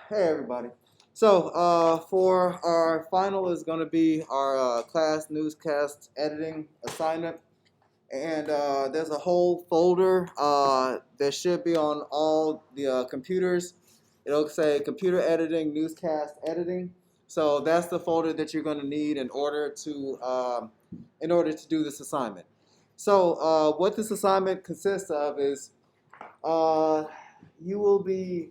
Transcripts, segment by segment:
Hey everybody. So for our final is going to be our class newscast editing assignment, and there's a whole folder that should be on all the computers. It'll say computer editing, newscast editing. So that's the folder that you're going to need in order to do this assignment. So what this assignment consists of is you will be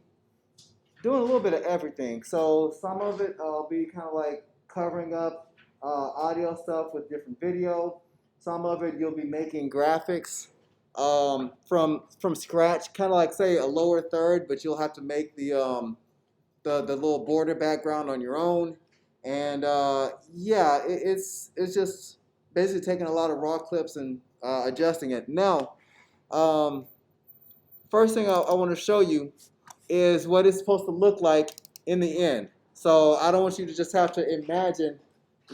doing a little bit of everything. So some of it will be kind of like covering up audio stuff with different video. Some of it you'll be making graphics from scratch, kind of like say a lower third, but you'll have to make the little border background on your own. And yeah, it's just basically taking a lot of raw clips and adjusting it. Now, um, first thing I want to show you is what it's supposed to look like in the end. So I don't want you to just have to imagine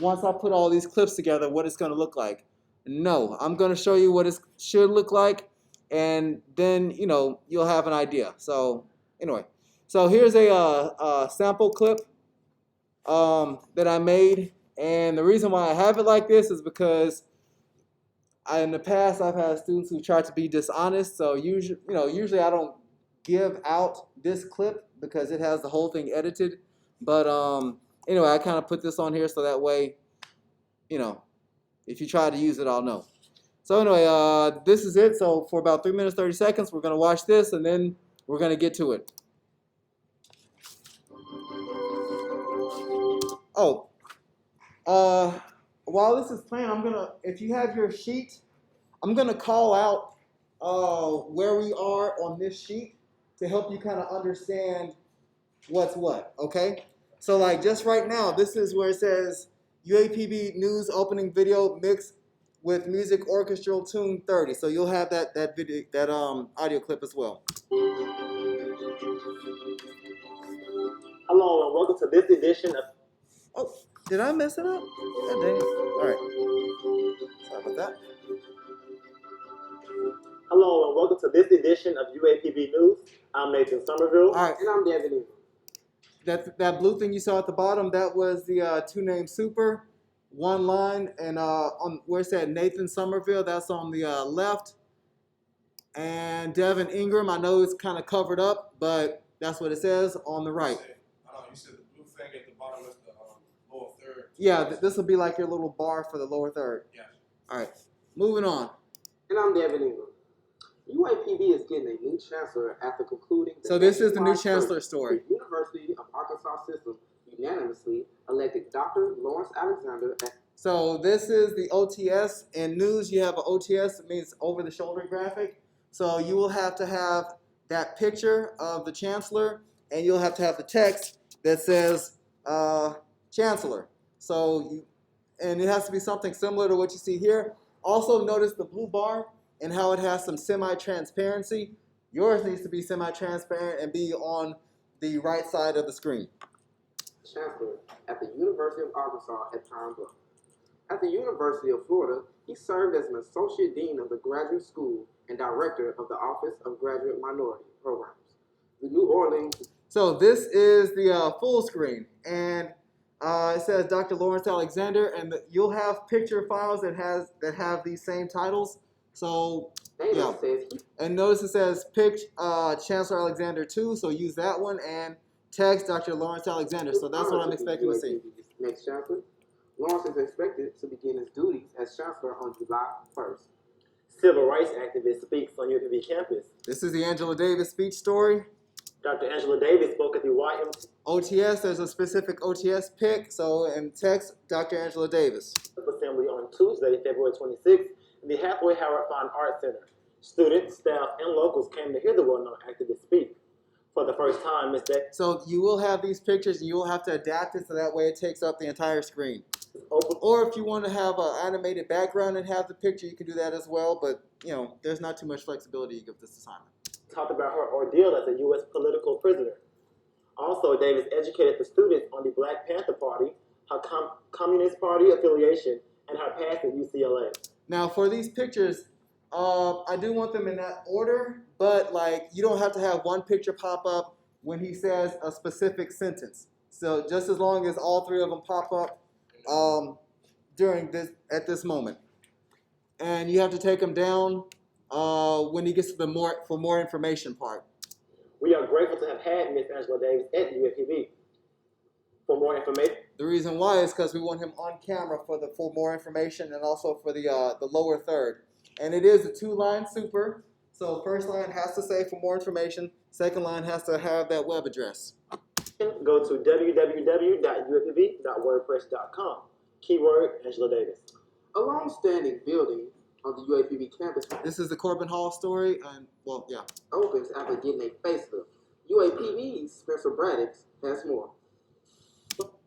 once I put all these clips together what it's going to look like. No, I'm going to show you what it should look like, and then you'll have an idea. So anyway, so here's a sample clip that I made, and the reason why I have it like this is because in the past I've had students who tried to be dishonest. So usually I don't give out this clip because it has the whole thing edited. But anyway, I kind of put this on here so that way, if you try to use it, I'll know. So anyway, this is it. So for about 3 minutes, 30 seconds, we're going to watch this, and then we're going to get to it. Oh, while this is playing, if you have your sheet, I'm going to call out where we are on this sheet to help you kind of understand what's what, okay? So like just right now, this is where it says UAPB News opening video mixed with music orchestral tune 30. So you'll have that video, that audio clip as well. Hello and welcome to this edition of... Oh, did I mess it up? God dang it. All right. Sorry about that. Hello and welcome to this edition of UAPB News. I'm Nathan Somerville. All right. And I'm Devin Ingram. That blue thing you saw at the bottom, that was the two name super, one line, and on where it said Nathan Somerville, that's on the left. And Devin Ingram, I know it's kind of covered up, but that's what it says on the right. You said the blue thing at the bottom is the lower third. Yeah, this will be like your little bar for the lower third. Yeah. All right, moving on. And I'm Devin Ingram. UAPB is getting a new chancellor after concluding. So this is the new chancellor story. The University of Arkansas system unanimously elected Dr. Lawrence Alexander as. So this is the OTS. In news, you have an OTS. It means over-the-shoulder graphic. So you will have to have that picture of the chancellor, and you'll have to have the text that says chancellor. And it has to be something similar to what you see here. Also notice the blue bar and how it has some semi-transparency. Yours needs to be semi-transparent and be on the right side of the screen. Chancellor at the University of Arkansas at Pine Bluff. At the University of Florida, he served as an associate dean of the graduate school and director of the Office of Graduate Minority Programs. The New Orleans. So this is the full screen, and it says Dr. Lawrence Alexander, and you'll have picture files that have these same titles. So yeah, and notice it says pick Chancellor Alexander 2, so use that one, and text Dr. Lawrence Alexander. So that's what I'm expecting to see. Next chancellor, Lawrence is expected to begin his duties as chancellor on July 1st. Civil rights activist speaks on UAPB campus. This is the Angela Davis speech story. Dr. Angela Davis spoke at the YM OTS, there's a specific OTS pick, so in text, Dr. Angela Davis. Assembly on Tuesday, February 26th, in the Hathaway Howard Fine Arts Center. Students, staff, and locals came to hear the well-known activist speak. For the first time, Ms. Deck. So you will have these pictures, and you will have to adapt it so that way it takes up the entire screen. Or if you want to have an animated background and have the picture, you can do that as well, but there's not too much flexibility you give this assignment. Talked about her ordeal as a U.S. political prisoner. Also, Davis educated the students on the Black Panther Party, her Communist Party affiliation, and her past at UCLA. Now, for these pictures, I do want them in that order, but you don't have to have one picture pop up when he says a specific sentence. So just as long as all three of them pop up at this moment. And you have to take him down when he gets to the more information part. We are grateful to have had Miss Angela Davis at the UAPB. For more information, The reason why is because we want him on camera for more information and also for the lower third. And it is a 2-line super. So first line has to say for more information. Second line has to have that web address. go to www.uapb.wordpress.com. Keyword Angela Davis. A long-standing building on the UAPB campus This is the Corbin Hall story, and well, yeah. opens after getting a facelift. UAPB's Spencer Braddock has more.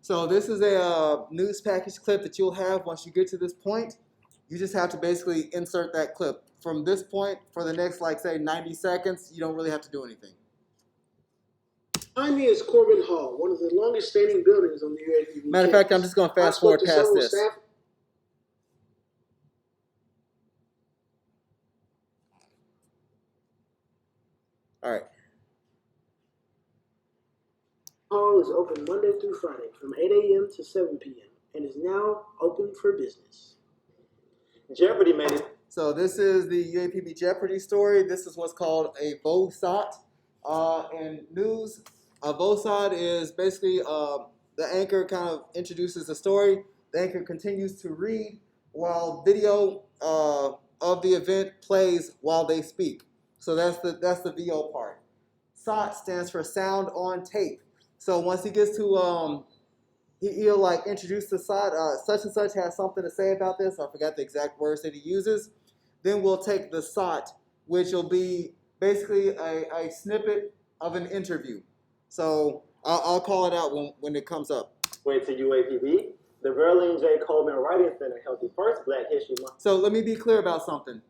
So this is a news package clip that you'll have once you get to this point. You just have to basically insert that clip. From this point, for the next, like, say, 90 seconds, you don't really have to do anything. Behind me is Corbin Hall, one of the longest standing buildings on the UAPB Matter of fact, I'm just going to fast forward past this. All right. Hall is open Monday through Friday from 8 a.m. to 7 p.m. and is now open for business. Jeopardy made it. So this is the UAPB Jeopardy story. This is what's called a VOSOT. In news, a VOSOT is basically the anchor kind of introduces the story. The anchor continues to read while video of the event plays while they speak. So that's the VO part. SOT stands for sound on tape. So once he gets to he'll like introduce the SOT. Such and such has something to say about this. I forgot the exact words that he uses. Then we'll take the SOT, which will be basically a snippet of an interview. So I'll call it out when it comes up. Went to UAPB. The Verlene J. Coleman Writing Center held the first Black History Month. So let me be clear about something.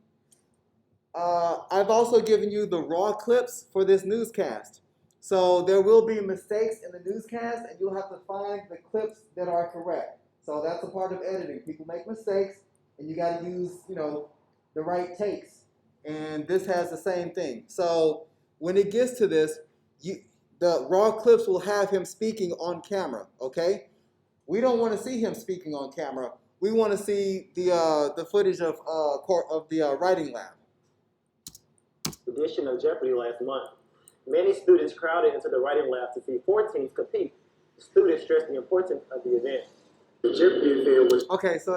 I've also given you the raw clips for this newscast. So there will be mistakes in the newscast, and you'll have to find the clips that are correct. So that's a part of editing. People make mistakes, and you got to use, the right takes. And this has the same thing. So when it gets to this, the raw clips will have him speaking on camera, okay? We don't want to see him speaking on camera. We want to see the footage of the writing lab. Edition of Jeopardy last month. Many students crowded into the writing lab to see 4 teams compete. The students stressed the importance of the event. The Jeopardy event was Okay, so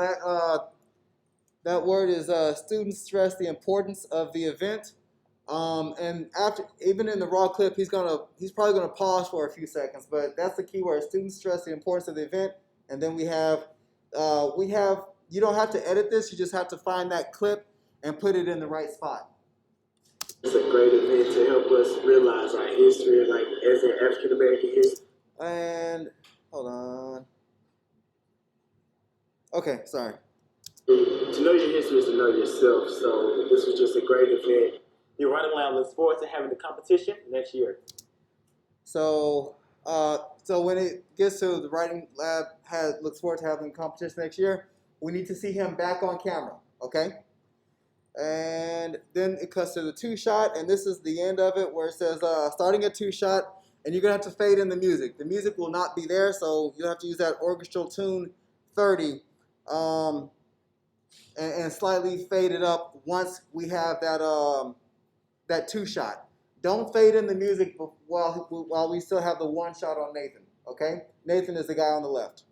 that word is students stress the importance of the event. And after, even in the raw clip, he's probably gonna pause for a few seconds, but that's the key word. Students stress the importance of the event. And then we have you don't have to edit this, you just have to find that clip and put it in the right spot. It's a great event to help us realize our history, like as an African American history. And hold on. Okay, sorry. To know your history is to know yourself. So this was just a great event. The writing lab looks forward to having the competition next year. So when it gets to the writing lab looks forward to having competition next year, we need to see him back on camera, okay? And then it cuts to the 2-shot, and this is the end of it where it says starting at 2-shot, and you're gonna have to fade in the music. The music will not be there, so you'll have to use that orchestral tune 30 and slightly fade it up once we have that 2-shot. Don't fade in the music while we still have the 1-shot on Nathan, okay? Nathan is the guy on the left.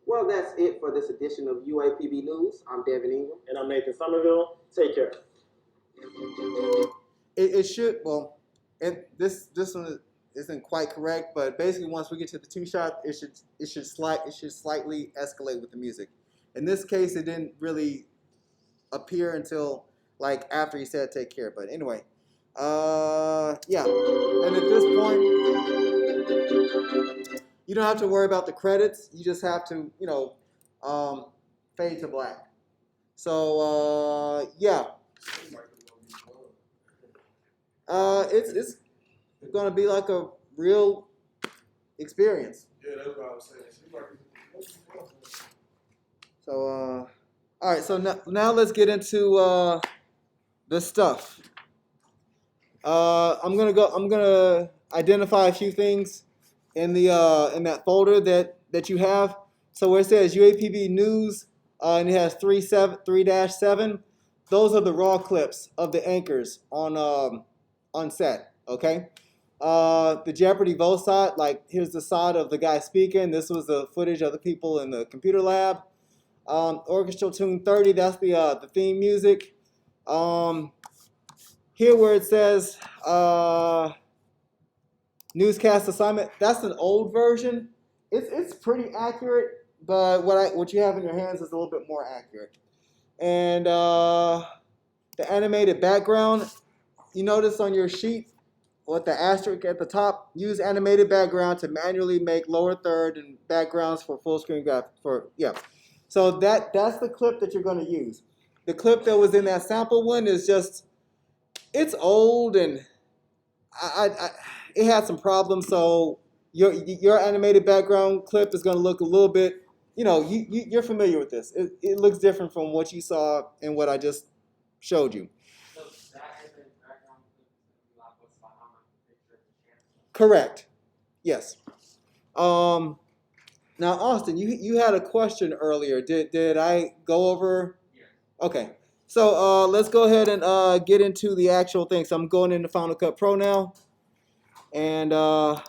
Well, that's it for this edition of UAPB News. I'm Devin Ingram. And I'm Nathan Somerville. Take care. It should, well, this one isn't quite correct, but basically once we get to the 2-shot, it should slightly escalate with the music. In this case, it didn't really appear until like after he said take care. But anyway, yeah. And at this point, you don't have to worry about the credits. You just have to, fade to black. So yeah. It's gonna be like a real experience. Yeah, that's what I was saying. So all right. So now let's get into the stuff. I'm gonna identify a few things in the in that folder that you have. So where it says UAPB News, and it has 3-7. Those are the raw clips of the anchors on set. Okay. The Jeopardy vote side, like here's the side of the guy speaking. This was the footage of the people in the computer lab. Orchestral tune 30. That's the theme music. Here where it says newscast assignment, that's an old version. It's pretty accurate, but what you have in your hands is a little bit more accurate. And the animated background, you notice on your sheet with the asterisk at the top, use animated background to manually make lower third and backgrounds for full screen graphic. So that's the clip that you're going to use. The clip that was in that sample one is just, it's old and it had some problems. So your animated background clip is going to look a little bit, you're familiar with this. It looks different from what you saw and what I just showed you. So that animated background clip is not what's behind the picture of the channel. Correct. Yes. Now, Austin, you had a question earlier. Did I go over? Yes. Okay. So let's go ahead and get into the actual thing. So I'm going into Final Cut Pro now, and I'm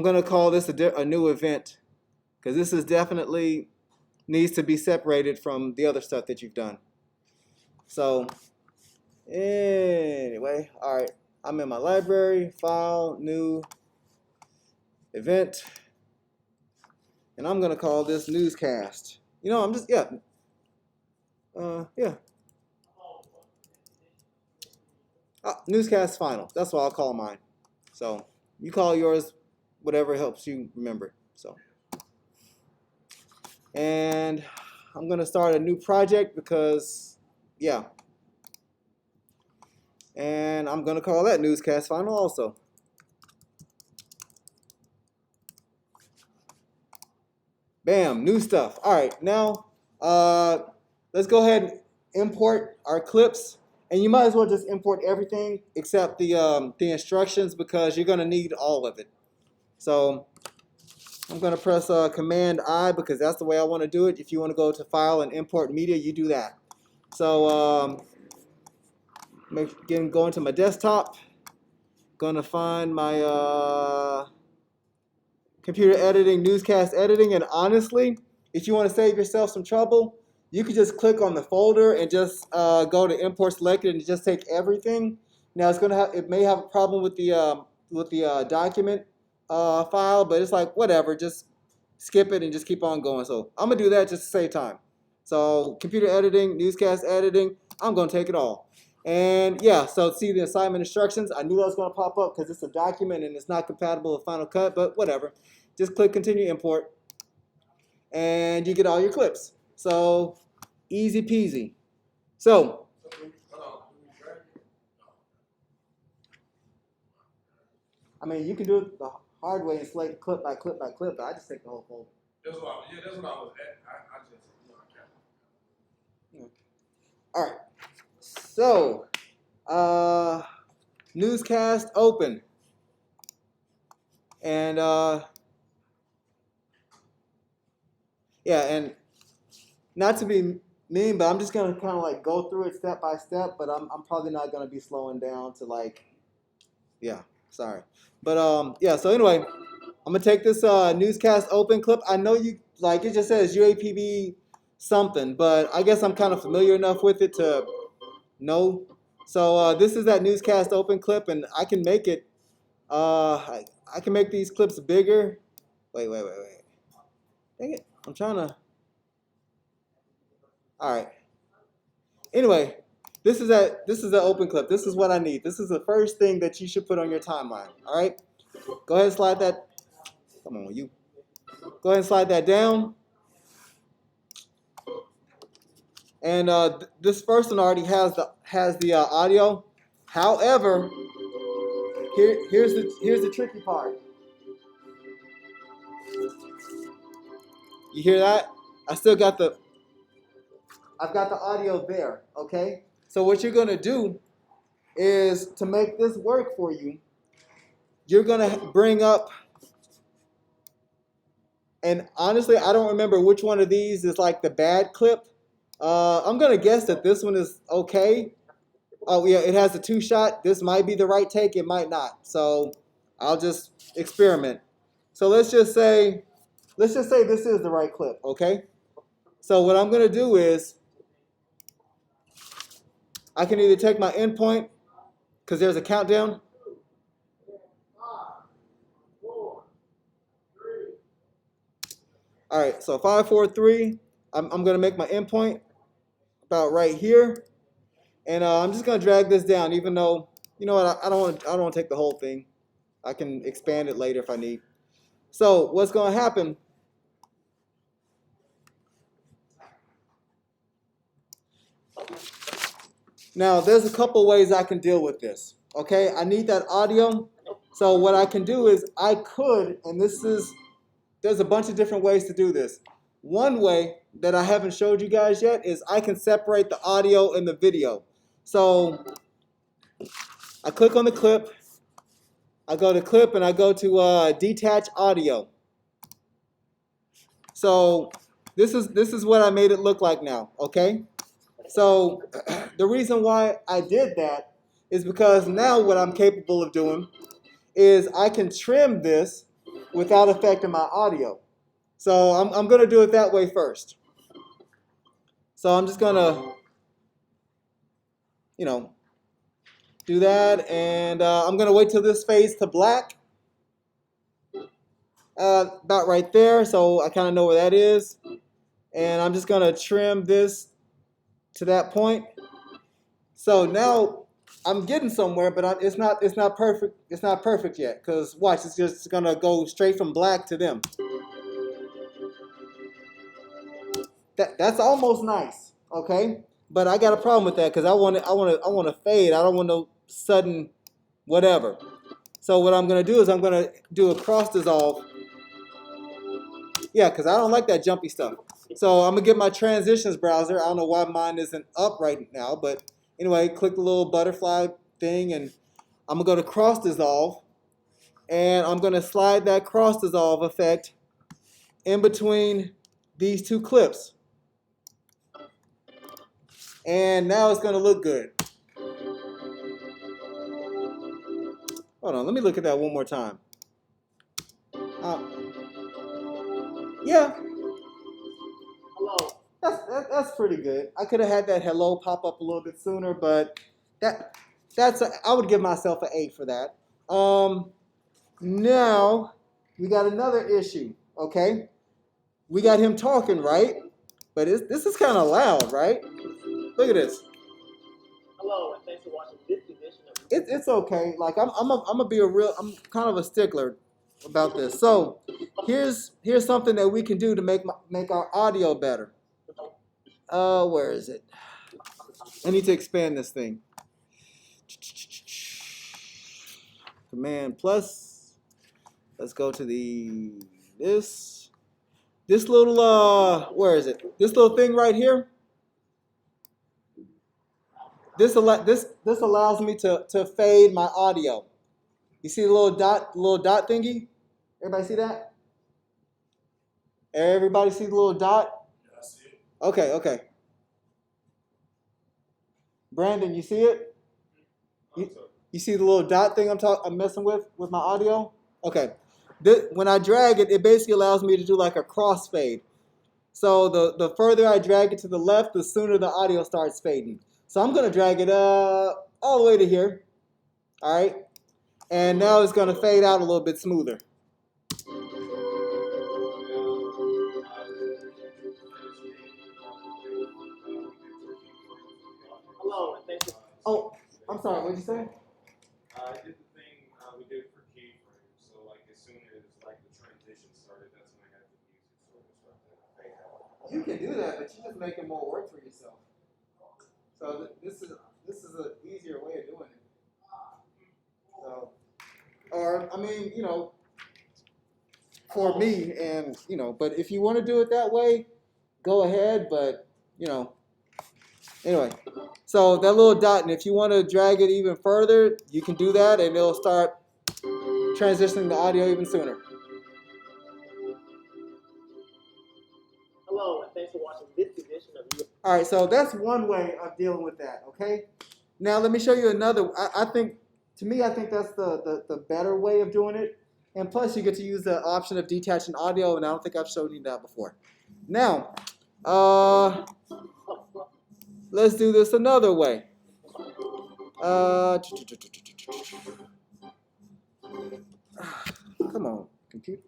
gonna call this a new event because this is definitely needs to be separated from the other stuff that you've done. So anyway, all right. I'm in my library, file, new event. And I'm gonna call this newscast. I'm just yeah. Newscast final. That's what I'll call mine. So you call yours whatever helps you remember. So, and I'm gonna start a new project because yeah. And I'm gonna call that newscast final also. Bam, new stuff. All right, now let's go ahead and import our clips. And you might as well just import everything except the instructions because you're gonna need all of it. So I'm gonna press Command I because that's the way I want to do it. If you want to go to File and Import Media, you do that. So again, going to my desktop. Gonna find my computer editing, newscast editing, and honestly, if you want to save yourself some trouble, you could just click on the folder and just go to import selected and just take everything. Now it may have a problem with the document file, but it's like whatever, just skip it and just keep on going. So I'm gonna do that just to save time. So computer editing, newscast editing, I'm gonna take it all. And yeah, so see the assignment instructions. I knew that was gonna pop up because it's a document and it's not compatible with Final Cut, but whatever. Just click continue import and you get all your clips. So easy peasy. So I mean, you can do it the hard way and select clip by clip by clip, but I just take the whole folder. That's what I was at. I just, I can't. All right. So, newscast open. And yeah, and not to be mean, but I'm just gonna kind of like go through it step by step. But I'm probably not gonna be slowing down to like, yeah, sorry. But yeah. So anyway, I'm gonna take this newscast open clip. I know you like it just says UAPB something, but I guess I'm kind of familiar enough with it to know. So this is that newscast open clip, and I can make it. I can make these clips bigger. Wait. Dang it! I'm trying to. All right. Anyway, this is the open clip. This is what I need. This is the first thing that you should put on your timeline. All right. Go ahead and slide that. Come on, you. Go ahead and slide that down. And this first one already has the audio. However, here's the tricky part. You hear that? I've got the audio there. Okay. So what you're gonna do is to make this work for you, you're gonna bring up, and honestly, I don't remember which one of these is like the bad clip. I'm gonna guess that this one is okay. Oh yeah, it has a 2-shot. This might be the right take, it might not. So I'll just experiment. So let's just say this is the right clip, okay? So what I'm gonna do is I can either take my endpoint, because there's a countdown. All right, so 5, 4, 3. I'm gonna make my endpoint about right here, and I'm just gonna drag this down. Even though, you know what, I don't want to take the whole thing. I can expand it later if I need. So what's gonna happen? Now there's a couple ways I can deal with this. Okay, I need that audio. So what I can do is I could, and there's a bunch of different ways to do this. One way that I haven't showed you guys yet is I can separate the audio and the video. So I click on the clip, I go to clip, and I go to detach audio. So this is what I made it look like now, okay? So the reason why I did that is because now what I'm capable of doing is I can trim this without affecting my audio. So I'm gonna do it that way first. So I'm just gonna, do that, and I'm gonna wait till this fades to black, about right there. So I kind of know where that is, and I'm just gonna trim this to that point. So now I'm getting somewhere, but it's not perfect. It's not perfect yet, because watch, it's just gonna go straight from black to them. That's almost nice, okay? But I got a problem with that because I want to fade. I don't want no sudden whatever. So what I'm gonna do is I'm gonna do a cross dissolve. Yeah, because I don't like that jumpy stuff. So I'm gonna get my transitions browser. I don't know why mine isn't up right now, but anyway, click the little butterfly thing, and I'm gonna go to cross dissolve, and I'm gonna slide that cross dissolve effect in between these two clips. And now it's gonna look good. Hold on, let me look at that one more time. Yeah, Hello. that's pretty good. I could have had that hello pop up a little bit sooner, but I would give myself an 8 for that. Now we got another issue. Okay, we got him talking, right? But this is kind of loud, right? Look at this. Hello, and thanks for watching this edition of It's okay. Like I'm kind of a stickler about this. So here's something that we can do to make our audio better. Where is it? I need to expand this thing. Command plus. Let's go to this little where is it? This little thing right here. This allows me to fade my audio. You see the little dot thingy? Everybody see that? Everybody see the little dot? Yeah, I see it. Okay. Brandon, you see it? You see the little dot thing I'm messing with my audio? Okay. When I drag it, it basically allows me to do like a crossfade. So the further I drag it to the left, the sooner the audio starts fading. So I'm gonna drag it all the way to here. All right. And now it's gonna fade out a little bit smoother. Hello, and thanks for Oh, I'm sorry, what'd you say? I did the thing we did for keyframes. So like as soon as like the transition started, that's when I had the music sort of start to fade out. You can do that, but you're just making more work for yourself. So this is an easier way of doing it. So, or I mean, for me, and but if you want to do it that way, go ahead. But Anyway, so that little dot, and if you want to drag it even further, you can do that, and it'll start transitioning the audio even sooner. Hello, and thanks for watching this edition of All right, so that's one way of dealing with that, okay? Now let me show you another. I think, to me, I think that's the better way of doing it. And plus, you get to use the option of detaching audio, and I don't think I've shown you that before. Now, let's do this another way. Come on, computer.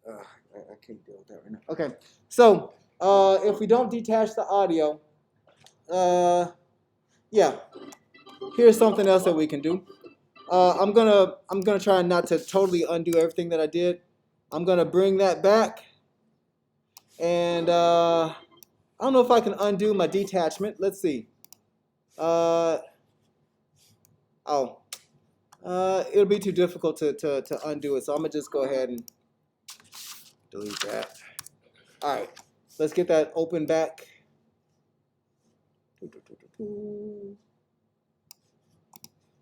I can't deal with that right now. Okay, so if we don't detach the audio, yeah, here's something else that we can do. I'm gonna try not to totally undo everything that I did. I'm gonna bring that back, and I don't know if I can undo my detachment. Let's see. It'll be too difficult to undo it, so I'm gonna just go ahead and delete that. All right, let's get that open back.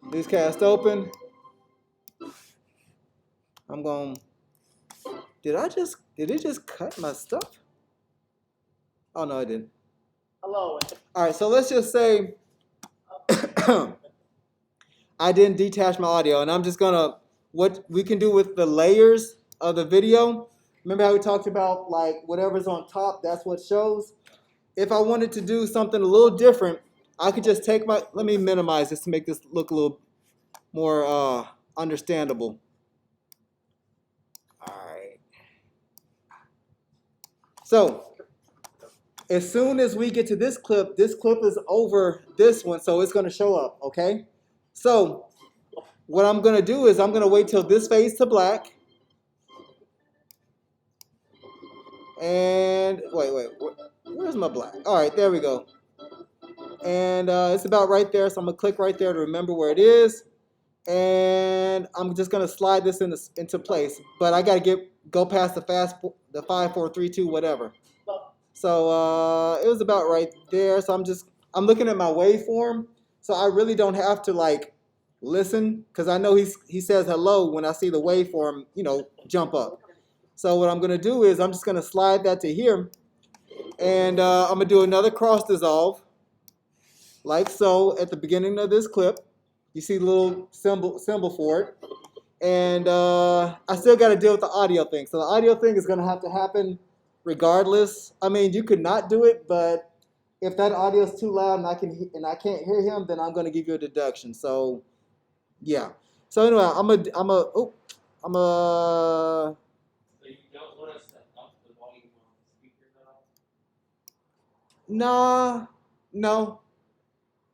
Newscast open. I'm going. Did it just cut my stuff? Oh no, it didn't. Hello. All right, so let's just say I didn't detach my audio, and I'm just gonna, what we can do with the layers of the video. Remember how we talked about like whatever's on top, that's what shows. If I wanted to do something a little different, I could just take my, let me minimize this to make this look a little more understandable. All right. So as soon as we get to this clip is over this one, so it's gonna show up, okay? So what I'm gonna do is I'm gonna wait till this fades to black. And wait, where's my black? All right, there we go. And it's about right there, so I'm gonna click right there to remember where it is. And I'm just gonna slide this into place. But I gotta go past the 5, 4, 3, 2, whatever. So it was about right there. So I'm looking at my waveform. So I really don't have to like listen, because I know he says hello when I see the waveform, jump up. So what I'm gonna do is I'm just gonna slide that to here, and I'm gonna do another cross dissolve, like so, at the beginning of this clip. You see the little symbol for it, and I still got to deal with the audio thing. So the audio thing is gonna have to happen regardless. I mean, you could not do it, but if that audio is too loud and I can't hear him, then I'm gonna give you a deduction. So yeah. So anyway, I'm a. So you don't want us to up the volume on the speakers at all?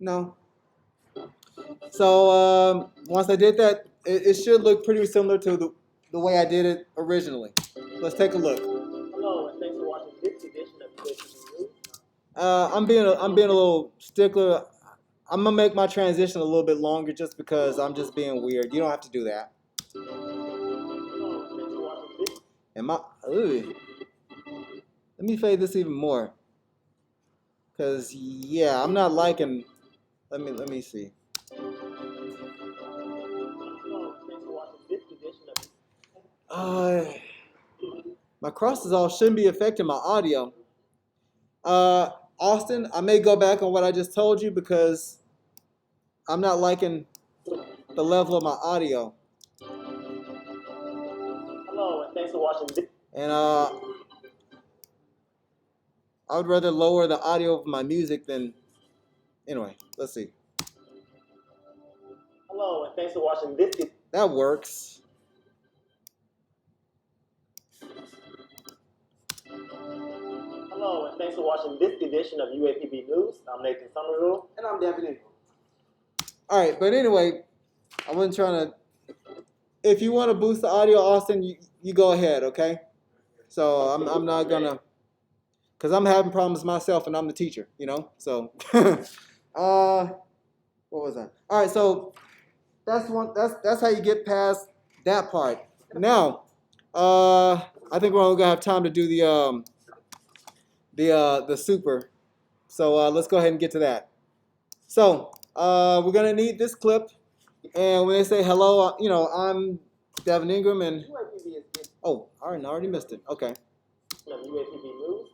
No. So once I did that, it should look pretty similar to the way I did it originally. Let's take a look. Hello, and thanks for watching this edition of News. I'm being a little stickler. I'm gonna make my transition a little bit longer just because I'm just being weird. You don't have to do that. Hello, and thanks for watching this. Ooh. Let me fade this even more. Cause yeah, I'm not liking. Let me see. Hello, and thanks for watching this edition of. My cross dissolve shouldn't be affecting my audio. Austin, I may go back on what I just told you because I'm not liking the level of my audio. Hello, and thanks for watching this. And I would rather lower the audio of my music than. Anyway, let's see. Hello, and thanks for watching this. That works. Hello, and thanks for watching this edition of UAPB News. I'm Nathan Somerville. And I'm Devin Ingram. All right, but anyway, I wasn't trying to. If you want to boost the audio, Austin, you go ahead, okay? So I'm not gonna, cause I'm having problems myself, and I'm the teacher, So, what was that? All right, so that's how you get past that part. Now, I think we're only gonna have time to do the super So let's go ahead and get to that. So we're gonna need this clip, and when they say hello, I'm Devin Ingram, and UAPB is oh, I already missed it. Okay. UAPB News.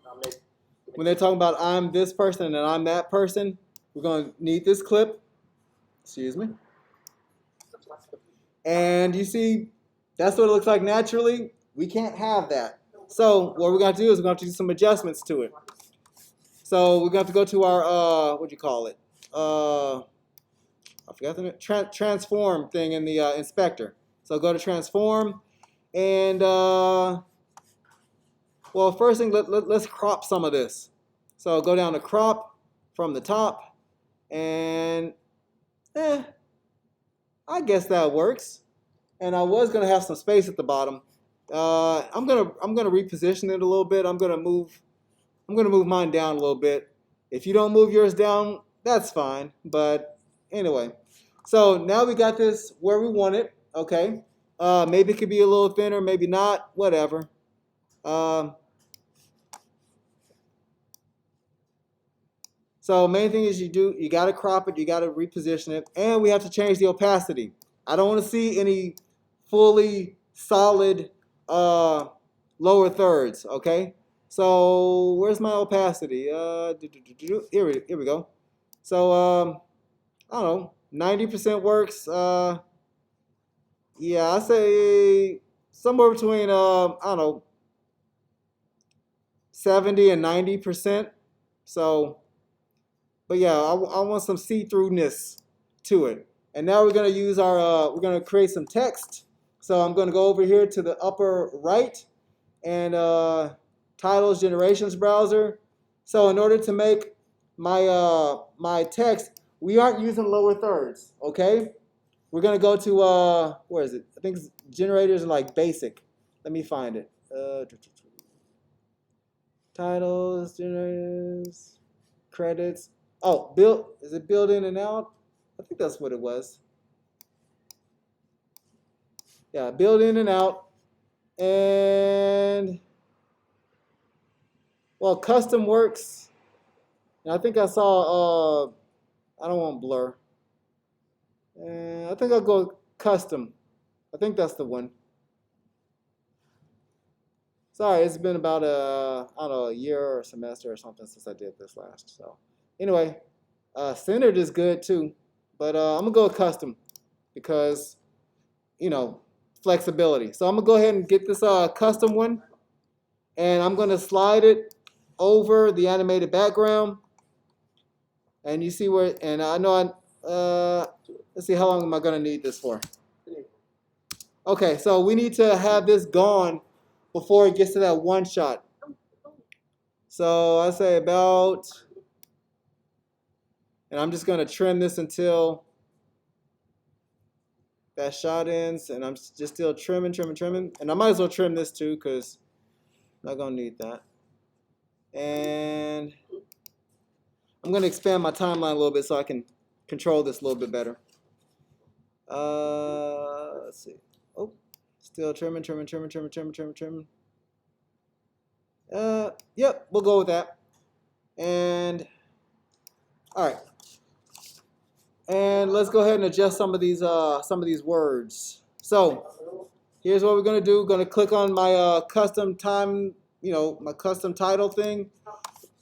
When they're talking about I'm this person and I'm that person, we're gonna need this clip. Excuse me. And you see, that's what it looks like naturally. We can't have that. So what we're gonna do is we're gonna have to do some adjustments to it. So we're gonna have to go to our what do you call it? I forgot the name. Transform thing in the inspector. So go to transform, and well, first thing let's crop some of this. So go down to crop from the top, and I guess that works. And I was gonna have some space at the bottom. I'm gonna reposition it a little bit. I'm gonna move mine down a little bit. If you don't move yours down, that's fine. But anyway, so now we got this where we want it. Okay. Maybe it could be a little thinner, maybe not. Whatever. So main thing is you got to crop it, you got to reposition it, and we have to change the opacity. I don't want to see any fully solid lower thirds. Okay. So where's my opacity? Here we go. So I don't know, 90% works. Yeah, I say somewhere between I don't know, 70 and 90%. So, but yeah, I want some see-throughness to it. And now we're gonna use our we're gonna create some text. So I'm gonna go over here to the upper right and titles generations browser. So in order to make my my text, we aren't using lower thirds, okay? We're gonna go to where is it? I think it's generators and like basic. Let me find it. Titles, generators, credits. Oh, is it build in and out? I think that's what it was. Yeah, build in and out. And well, custom works. And I think I saw I don't want blur. I think I'll go custom. I think that's the one. Sorry, it's been about I don't know, a year or a semester or something since I did this last. So anyway, centered is good too, but I'm gonna go with custom because flexibility. So I'm gonna go ahead and get this custom one, and I'm gonna slide it over the animated background, and you see where. And I know let's see, how long am I gonna need this for? Okay, so we need to have this gone before it gets to that one shot. So I say about, and I'm just gonna trim this until that shot ends, and I'm just still trimming, and I might as well trim this too because I'm not gonna need that. And I'm gonna expand my timeline a little bit so I can control this a little bit better. Let's see. Oh, still trimming. Yep, we'll go with that. And all right. And let's go ahead and adjust some of these words. So here's what we're gonna do. We're gonna click on my custom time, my custom title thing,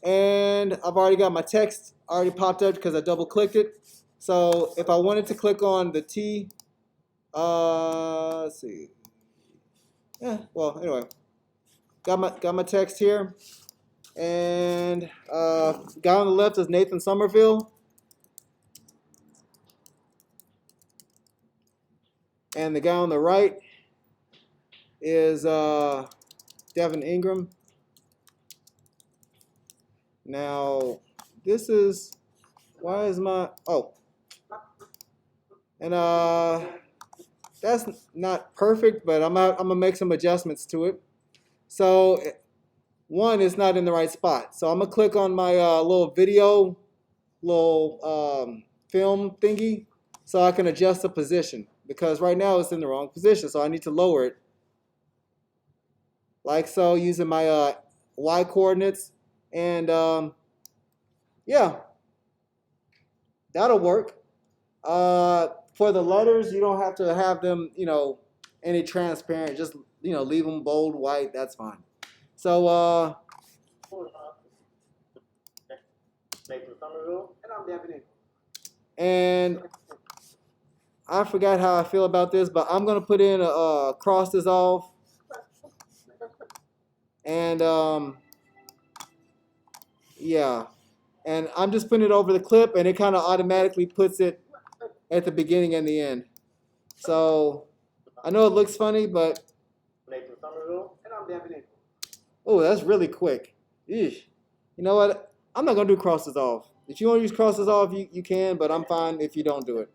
and I've already got my text already popped up because I double clicked it. So if I wanted to click on the T, let's see. Yeah. Well, anyway, got my text here, and guy on the left is Nathan Somerville. And the guy on the right is Devin Ingram. Now, this is, why is my, oh. And that's not perfect, but I'm gonna make some adjustments to it. So one is not in the right spot. So I'm gonna click on my little video, film thingy, so I can adjust the position. Because right now it's in the wrong position, so I need to lower it. Like so, using my y coordinates, and Yeah, that'll work. For the letters, you don't have to have them, any transparent. Just, leave them bold white. That's fine. So, Nathan Somerville. And I'm Devin. and I forgot how I feel about this, but I'm gonna put in a cross dissolve, and yeah, and I'm just putting it over the clip, and it kind of automatically puts it at the beginning and the end. So I know it looks funny, but Nathan Somerville. And I'm Devin. oh, that's really quick. Eesh. You know what? I'm not gonna do cross dissolve. If you want to use cross dissolve, you can, but I'm fine if you don't do it.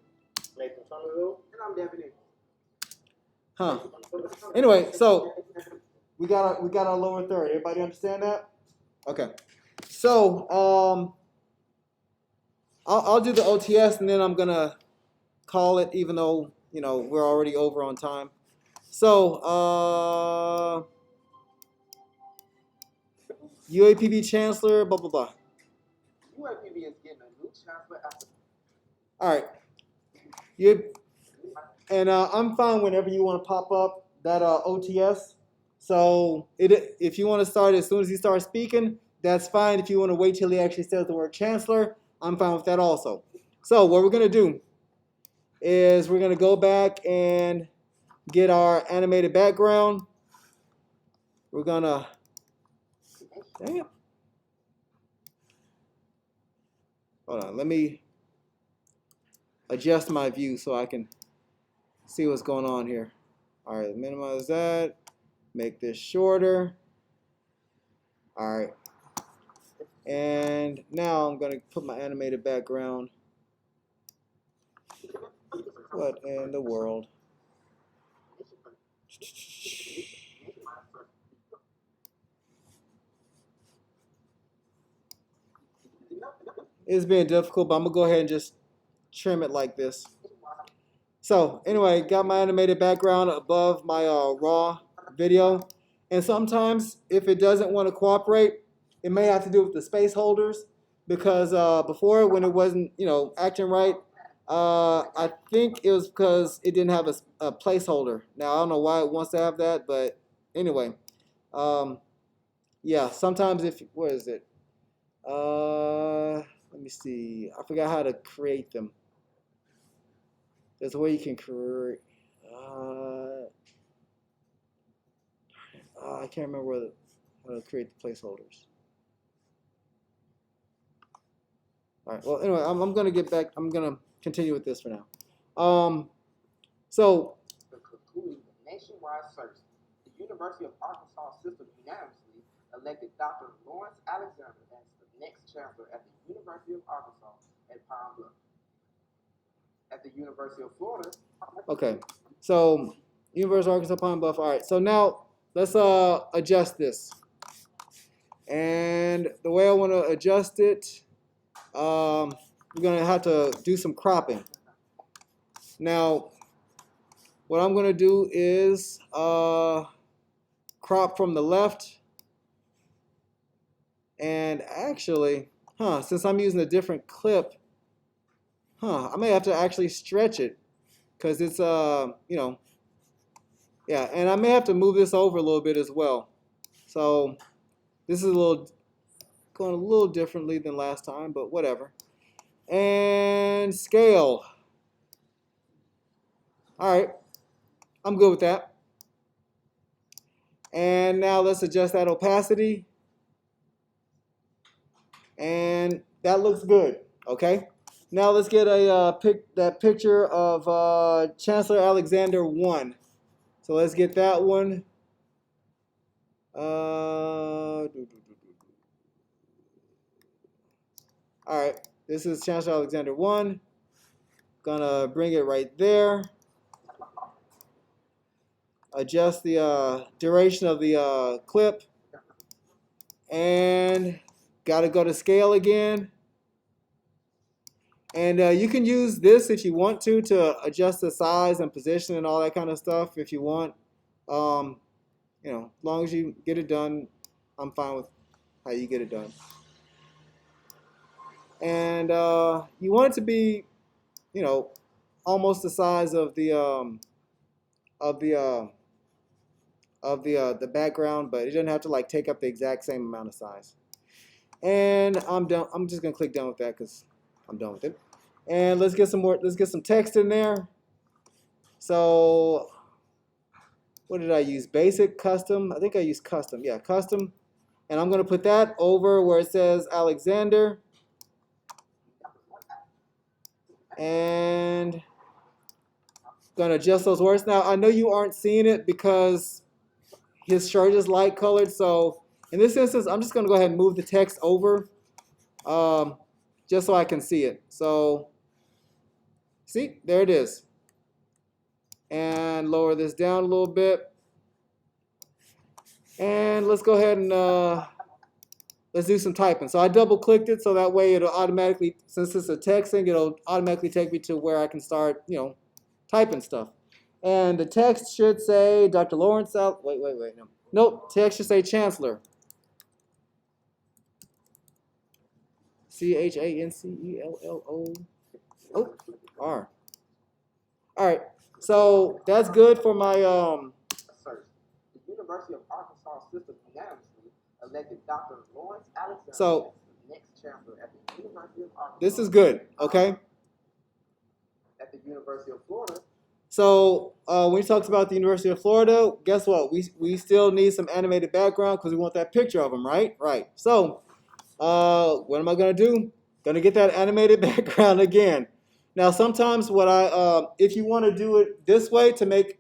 Nathan Somerville. And I'm Devin. Huh. Anyway, so we got our lower third. Everybody understand that? Okay. So I'll do the OTS and then I'm gonna call it, even though we're already over on time. So UAPB Chancellor, blah blah blah. UAPB is getting a new chancellor after. All right. I'm fine whenever you want to pop up that OTS. So if you want to start as soon as he starts speaking, that's fine. If you want to wait till he actually says the word chancellor, I'm fine with that also. So what we're going to do is we're going to go back and get our animated background. We're going to, dang it. Hold on, let me adjust my view so I can see what's going on here. All right, minimize that, make this shorter. All right. And now I'm going to put my animated background. What in the world? It's being difficult, but I'm going to go ahead and just trim it like this. So anyway, got my animated background above my raw video. And sometimes if it doesn't want to cooperate, it may have to do with the space holders, because before, when it wasn't, acting right, I think it was because it didn't have a placeholder. Now, I don't know why it wants to have that, but anyway. Yeah, sometimes where is it? Let me see. I forgot how to create them. There's a way you can create. I can't remember how to create the placeholders. All right. Well, anyway, I'm gonna get back. I'm gonna continue with this for now. So Concluding the nationwide search, the University of Arkansas system unanimously elected Dr. Lawrence Alexander as the next chancellor at the University of Arkansas at Pine Bluff. At the University of Florida. okay. So University of Arkansas Pine Bluff. All right. So now let's adjust this. And the way I want to adjust it, we're gonna have to do some cropping. Now, what I'm gonna do is crop from the left. And actually, since I'm using a different clip, I may have to actually stretch it, because it's yeah, and I may have to move this over a little bit as well. So this is going a little differently than last time, but whatever. And scale. All right, I'm good with that. And now let's adjust that opacity. And that looks good, okay? Now let's get that picture of Chancellor Alexander 1. So let's get that one. All right, this is Chancellor Alexander 1. Gonna bring it right there. Adjust the duration of the clip. And gotta go to scale again. And you can use this if you want to adjust the size and position and all that kind of stuff if you want. As long as you get it done, I'm fine with how you get it done. and you want it to be, you know, almost the size of of the uh, the background, but it doesn't have to like take up the exact same amount of size. And I'm done. I'm just gonna click done with that because I'm done with it. And let's get some more. Let's get some text in there. So what did I use? Basic, custom. I think I used custom. Yeah, custom. And I'm gonna put that over where it says Alexander. And gonna adjust those words. Now I know you aren't seeing it because his shirt is light colored. So in this instance, I'm just gonna go ahead and move the text over, just so I can see it. So see, there it is. And lower this down a little bit. And let's go ahead and let's do some typing. So I double clicked it so that way it'll automatically, since it's a texting, it'll automatically take me to where I can start, you know, typing stuff. And the text should say Dr. Lawrence out. Wait, no. Nope, text should say Chancellor. Chancellor. Oh, R. All right, so that's good for my Search. The University of Arkansas system unanimously elected Dr. Lawrence Alexander So- as the next chancellor at the University of Arkansas. This is good, okay? At the University of Florida. So when we talked about the University of Florida, guess what? We still need some animated background because we want that picture of them, right? Right. So what am I gonna do? Gonna get that animated background again. Now sometimes what if you want to do it this way to make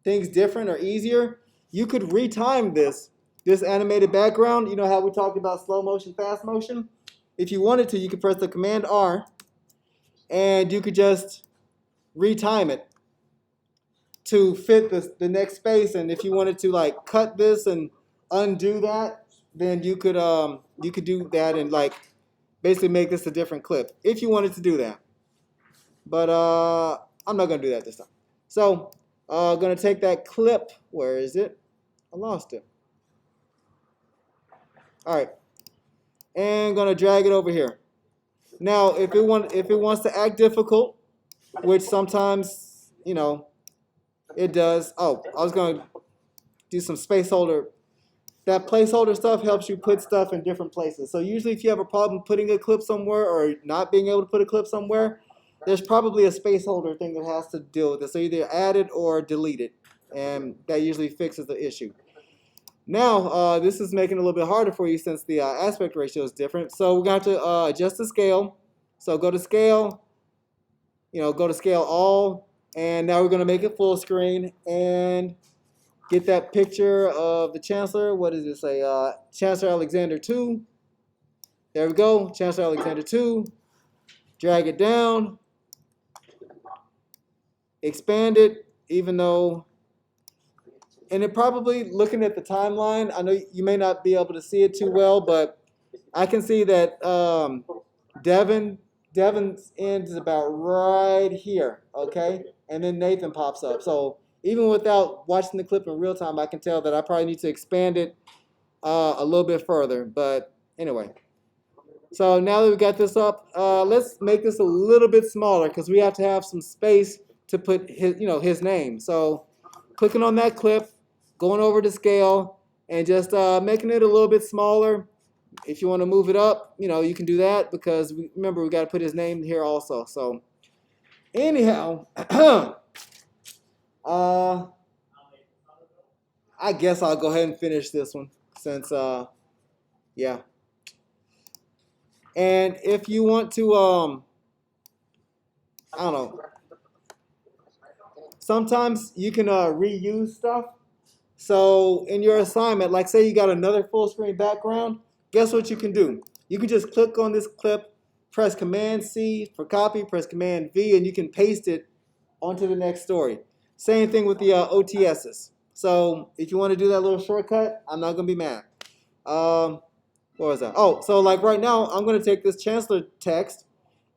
things different or easier, you could retime this animated background. You know how we talked about slow motion, fast motion? If you wanted to, you could press the Command R and you could just retime it to fit the next space. And if you wanted to like cut this and undo that, then you could do that and like basically make this a different clip if you wanted to do that. But I'm not gonna do that this time. So gonna take that clip. Where is it? I lost it. All right, and gonna drag it over here. Now, if it wants to act difficult, which sometimes it does. Oh, I was gonna do some placeholder. That placeholder stuff helps you put stuff in different places. So usually, if you have a problem putting a clip somewhere or not being able to put a clip somewhere, there's probably a spaceholder thing that has to deal with it. So either add it or delete it, and that usually fixes the issue. Now, this is making it a little bit harder for you since the aspect ratio is different. So we're going to have to adjust the scale. So go to scale, go to scale all, and now we're going to make it full screen and get that picture of the Chancellor. What does it say? Chancellor Alexander II. There we go, Chancellor Alexander II. Drag it down. Expand it, even though, and it probably, looking at the timeline, I know you may not be able to see it too well, but I can see that Devin's end is about right here, okay? And then Nathan pops up. So even without watching the clip in real time, I can tell that I probably need to expand it a little bit further. But anyway, so now that we got this up, let's make this a little bit smaller because we have to have some space to put his name. So clicking on that clip, going over to scale, and just making it a little bit smaller. If you want to move it up, you can do that because remember we got to put his name here also. So anyhow, I guess I'll go ahead and finish this one since yeah. And if you want to I don't know. Sometimes you can reuse stuff. So in your assignment, like say you got another full screen background, guess what you can do? You can just click on this clip, press Command C for copy, press Command V, and you can paste it onto the next story. Same thing with the OTSs. So if you want to do that little shortcut, I'm not going to be mad. What was that? Oh, so like right now, I'm going to take this Chancellor text,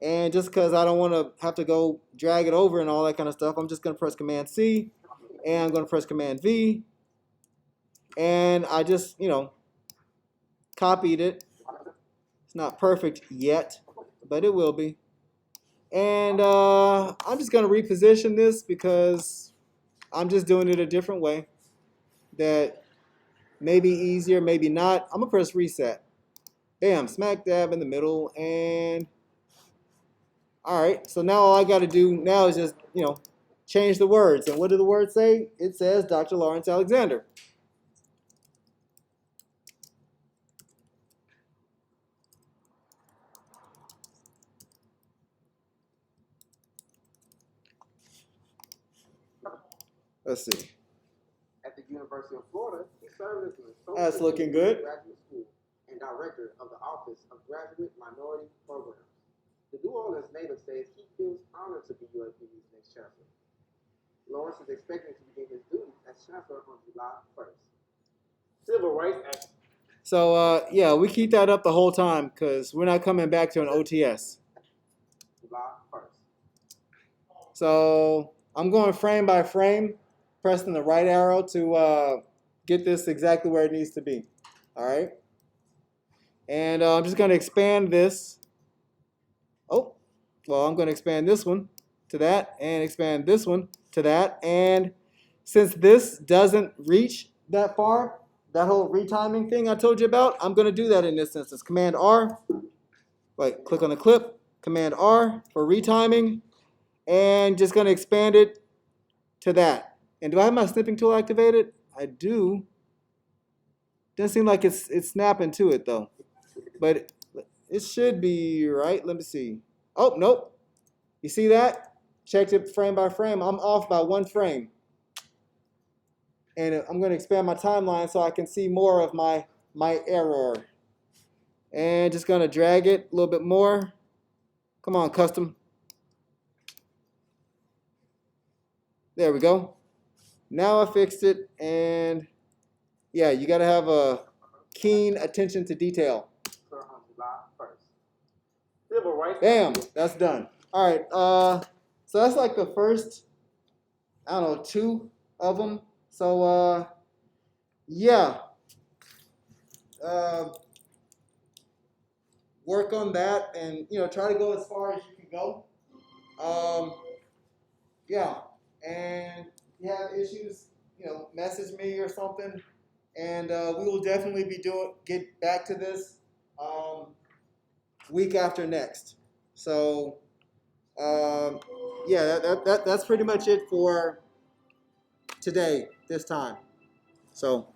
and just because I don't want to have to go drag it over and all that kind of stuff, I'm just going to press Command C, and I'm going to press Command V, and I just, copied it. It's not perfect yet, but it will be. And I'm just gonna reposition this because I'm just doing it a different way. That may be easier, maybe not. I'm gonna press reset. Bam, smack dab in the middle, and all right. So now all I got to do now is just change the words. And what do the words say? It says Dr. Lawrence Alexander. Let's see. At the University of Florida, he served as an associate That's looking dean of good. graduate school and director of the Office of Graduate Minority Programs. The New Orleans native says he feels honored to be UAPB's next chancellor. Lawrence is expected to begin his duties as chancellor on July 1st. Civil Rights Act. So yeah, we keep that up the whole time because we're not coming back to an OTS. July 1st. So I'm going frame by frame, pressing the right arrow to get this exactly where it needs to be. All right. And I'm just going to expand this. Oh, well, I'm going to expand this one to that and expand this one to that. And since this doesn't reach that far, that whole retiming thing I told you about, I'm going to do that in this instance. Command R, like click on the clip, Command R for retiming, and just going to expand it to that. And do I have my snipping tool activated? I do. Doesn't seem like it's snapping to it though, but it should be right. Let me see. Oh, nope. You see that? Checked it frame by frame. I'm off by 1 frame. And I'm going to expand my timeline so I can see more of my error. And just going to drag it a little bit more. Come on, custom. There we go. Now I fixed it. And yeah, you got to have a keen attention to detail. On July 1st. Civil Rights. Bam, that's done. All right, so that's like the first, I don't know, 2 of them. So yeah, work on that, and try to go as far as you can go. Yeah, and if you have issues, message me or something, and we will definitely be get back to this week after next. So yeah, that's pretty much it for today, this time. So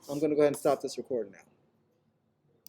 I'm going to go ahead and stop this recording now.